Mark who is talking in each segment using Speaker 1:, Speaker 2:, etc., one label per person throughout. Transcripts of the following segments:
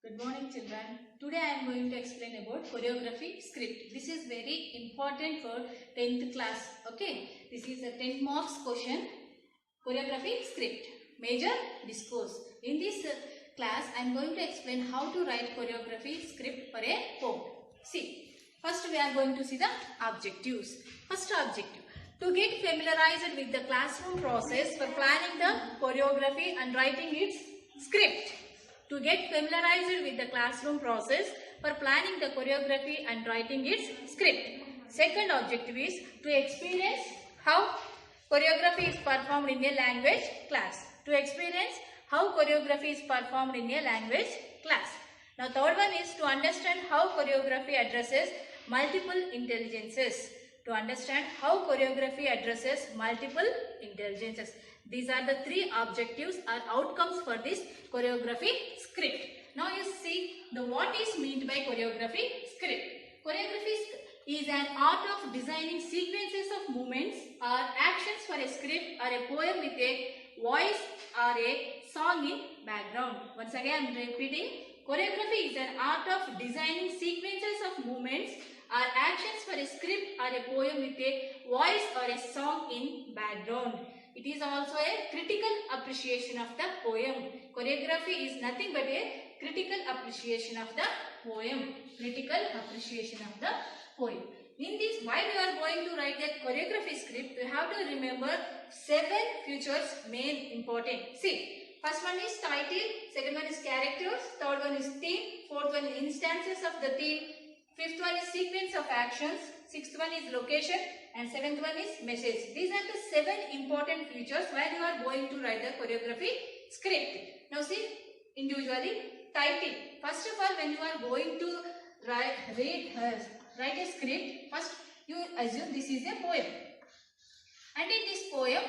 Speaker 1: Good morning children. Today I am going to explain about choreography script. This is very important for 10th class. Okay. This is a 10 marks question. Choreography script. Major discourse. In this class I am going to explain how to write choreography script for a poem. See. First we are going to see the objectives. First objective. To get familiarized with the classroom process for planning the choreography and writing its script. To get familiarized with the classroom process for planning the choreography and writing its script. Second objective is to experience how choreography is performed in a language class. To experience how choreography is performed in a language class. Now third one is to understand how choreography addresses multiple intelligences. To understand how choreography addresses multiple intelligences. These are the three objectives or outcomes for this choreography script. Now you see the what is meant by choreography script. Choreography is an art of designing sequences of movements or actions for a script or a poem with a voice or a song in background. Once again I am repeating. Choreography is an art of designing sequences of movements or actions for a script or a poem with a voice or a song in background. It is also a critical appreciation of the poem. Choreography is nothing but a critical appreciation of the poem. Critical appreciation of the poem. In this, while you are going to write the choreography script, you have to remember 7 features main important. See, first one is title, second one is characters, third one is theme, fourth one is instances of the theme, fifth one is sequence of actions, sixth one is location, and seventh one is message. These are the 7 important features while you are going to write the choreography script. Now see individually title. First of all, when you are going to write a script, first you assume this is a poem. And in this poem,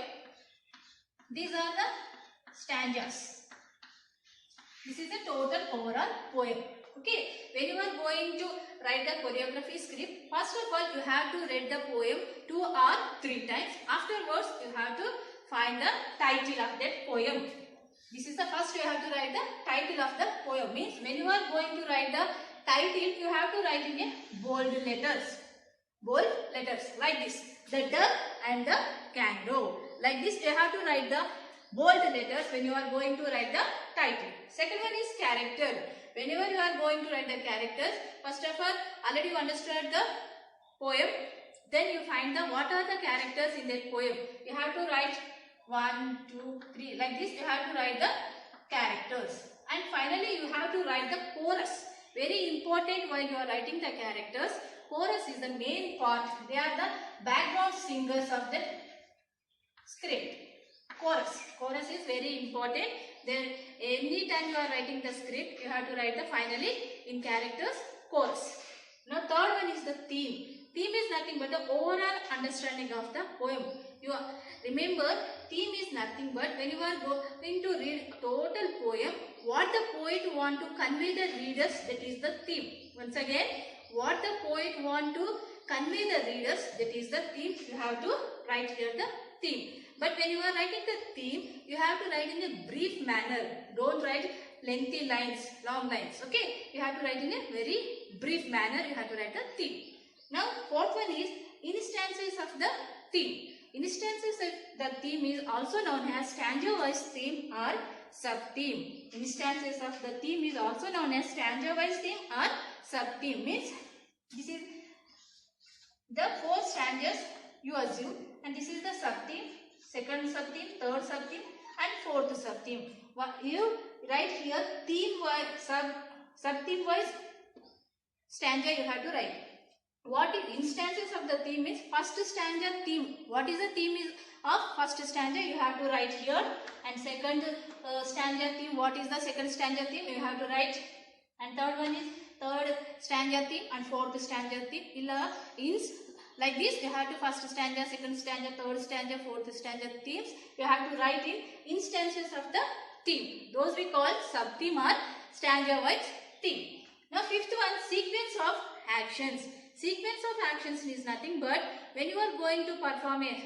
Speaker 1: these are the stanzas. This is the total overall poem. Okay, when you are going to write the choreography script, first of all you have to read the poem 2 or 3 times. Afterwards you have to find the title of that poem. This is the first you have to write the title of the poem. Means when you are going to write the title, you have to write in a bold letters. Bold letters like this. The duck and the kangaroo. Like this you have to write the bold letters when you are going to write the title. Second one is character. Whenever you are going to write the characters, first of all, already you understood the poem. Then you find the what are the characters in that poem. You have to write 1, 2, 3. Like this you have to write the characters. And finally you have to write the chorus. Very important while you are writing the characters. Chorus is the main part. They are the background singers of the script. Chorus is very important. Then any time you are writing the script, you have to write the finally in characters chorus. Now third one is the theme. Theme is nothing but the overall understanding of the poem. You remember, theme is nothing but when you are going to read total poem, what the poet want to convey the readers, that is the theme. Once again, what the poet want to convey the readers, that is the theme. You have to write here the theme. But when you are writing the theme, you have to write in a brief manner. Don't write lengthy lines, long lines. Okay? You have to write in a very brief manner. You have to write the theme. Now, fourth one is instances of the theme. Instances of the theme is also known as stanza-wise theme or sub-theme. Instances of the theme is also known as stanza-wise theme or sub-theme. Means this is the 4 stanzas you assume, and this is the sub-theme, second sub-theme, third sub-theme, and fourth sub-theme. You write here theme-wise, sub-theme-wise stanza you have to write. What is instances of the theme is first stanza theme. What is the theme is of first stanza you have to write here, and second stanza theme. What is the second stanza theme you have to write, and third one is third stanza theme and fourth stanza theme. Like this you have to first stanza, second stanza, third stanza, fourth stanza themes. You have to write in instances of the theme. Those we call sub-theme or stanza-wise theme. Now fifth one, sequence of actions. Sequence of actions is nothing but when you are going to perform a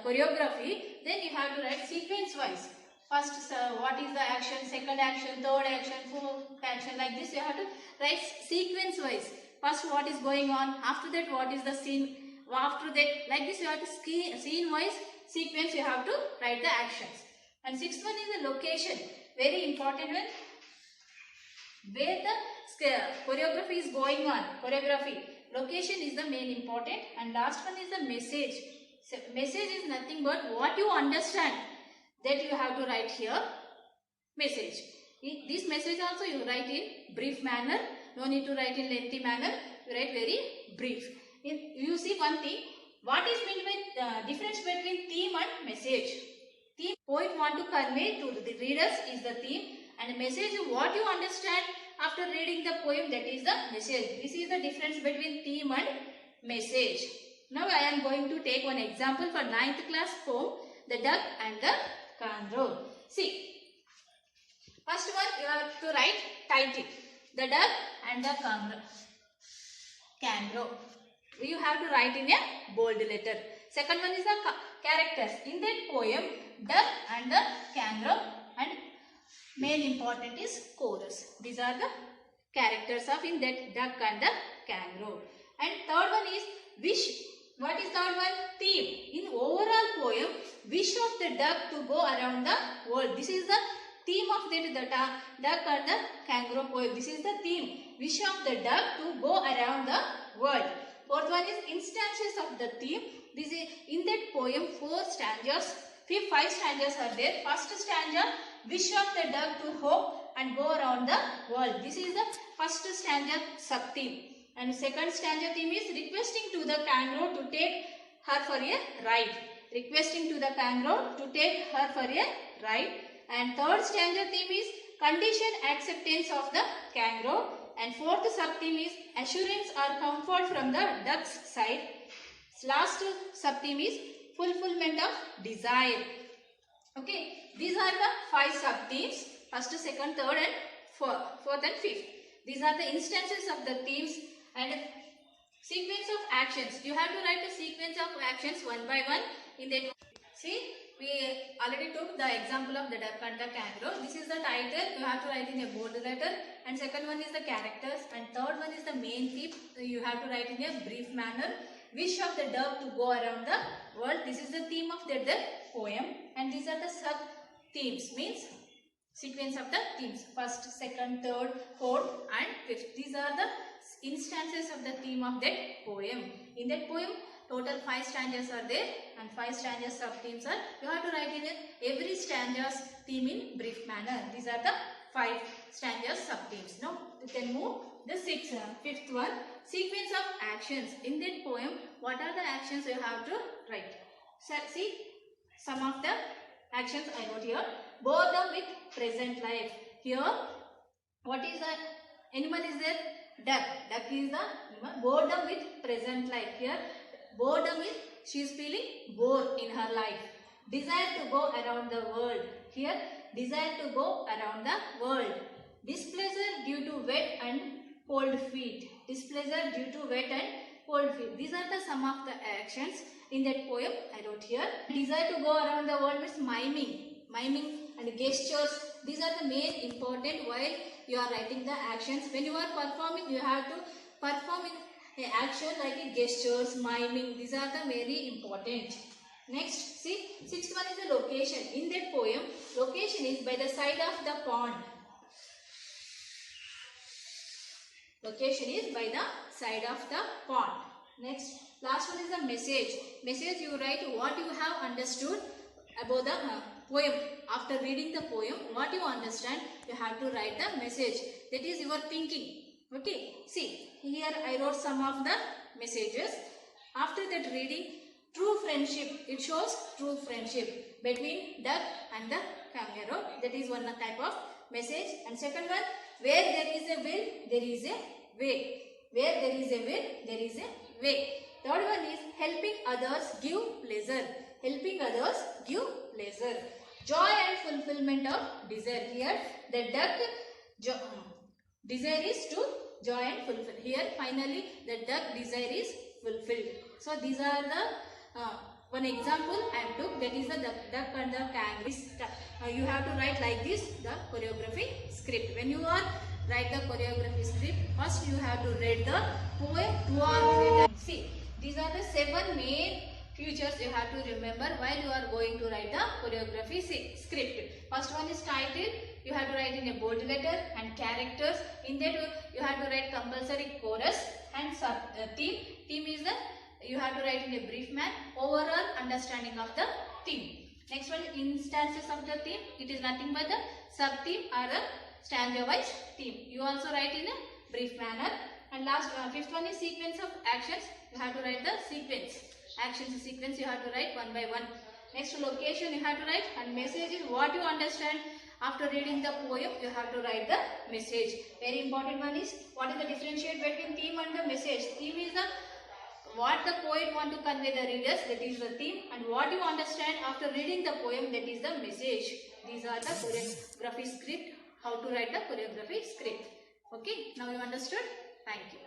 Speaker 1: choreography, then you have to write sequence wise. First, what is the action, second action, third action, fourth action, like this you have to write sequence wise. First what is going on, after that what is the scene, after that, like this you have to scene wise sequence you have to write the actions. And sixth one is the location, very important one, where the choreography is going on, choreography. Location is the main important. And last one is the message. So, message is nothing but what you understand, that you have to write here, message. This message also you write in brief manner, no need to write in lengthy manner, you write very brief. You see one thing, what is meant by difference between theme and message. Theme, poet want to convey to the readers is the theme, and message is what you understand after reading the poem, that is the message. This is the difference between theme and message. Now I am going to take one example for 9th class poem, The Duck and the Kangaroo. See, first one you have to write title, The Duck and the Kangaroo. You have to write in a bold letter. Second one is the characters. In that poem, Duck and the Kangaroo, and main important is chorus. These are the characters of in that Duck and the Kangaroo. And third one is wish. What is third one? Theme. In overall poem, wish of the duck to go around the world. This is the theme of that duck and the kangaroo poem. This is the theme. Wish of the duck to go around the world. Fourth one is instances of the theme. This is in that poem 4 stanzas. 5 stanzas are there. First stanza, wish of the duck to hop and go around the world. This is the first stanza sub-theme. And second stanza theme is requesting to the kangaroo to take her for a ride. Requesting to the kangaroo to take her for a ride. And third stanza theme is condition acceptance of the kangaroo. And fourth sub-theme is assurance or comfort from the duck's side. Last sub-theme is fulfillment of desire. Okay, these are the 5 sub-themes. First, second, third and fourth and fifth. These are the instances of the themes. And sequence of actions. You have to write the sequence of actions one by one in that. See, we already took the example of the duck and the kangaroo. This is the title. You have to write in a bold letter. And second one is the characters. And third one is the main theme. You have to write in a brief manner. Wish of the duck to go around the world. This is the theme of the poem. And these are the sub themes. Means sequence of the themes. First, second, third, fourth and fifth. These are the instances of the theme of that poem. In that poem, total 5 stanzas are there, and 5 stanzas sub-themes are. You have to write in every stanza's theme in brief manner. These are the 5 stanzas sub-themes. Now, you can move the fifth one. Sequence of actions. In that poem, what are the actions you have to write? So, see, some of the actions I wrote here. Boredom with present life. Here, what is the animal is there? Duck. Duck is the animal. Boredom with present life. Here, boredom is she is feeling bored in her life. Desire to go around the world. Here, desire to go around the world. Displeasure due to wet and cold feet. Displeasure due to wet and cold feet. These are the some of the actions in that poem I wrote here. Desire to go around the world means miming. Miming and gestures. These are the main important while you are writing the actions. When you are performing, you have to perform in action like gestures, miming. These are the very important. Next, see, sixth one is the location. In that poem, location is by the side of the pond. Location is by the side of the pond. Next, last one is the message. Message you write what you have understood about the poem. After reading the poem, what you understand, you have to write the message. That is your thinking. Okay, see, here I wrote some of the messages. After that reading, true friendship. It shows true friendship between duck and the kangaroo. That is one type of message. And second one, where there is a will, there is a way. Where there is a will, there is a way. Third one is helping others give pleasure. Helping others give pleasure. Joy and fulfillment of desire. Here the duck desire is to joy and fulfill. Here finally the duck desire is fulfilled. So these are the One example I am took, that is the duck and the kangaroo. You have to write like this, the choreography script. When you are write the choreography script, first you have to read the poem 2 or 3 times. See, these are the 7 main features you have to remember while you are going to write the choreography script. First one is title. You have to write in a bold letter and characters. In that you have to write compulsory chorus and theme. Theme is the you have to write in a brief manner overall understanding of the theme. Next one, instances of the theme. It is nothing but the sub theme or the stanza wise theme. You also write in a brief manner. And last fifth one is sequence of actions. You have to write the sequence. Actions sequence you have to write one by one. Next, location you have to write, and message is what you understand after reading the poem. You have to write the message. Very important one is what is the differentiate between theme and the message. Theme is the what the poet want to convey the readers, that is the theme, and what you understand after reading the poem, that is the message. These are the choreography script, how to write the choreography script. Okay, now you understood? Thank you.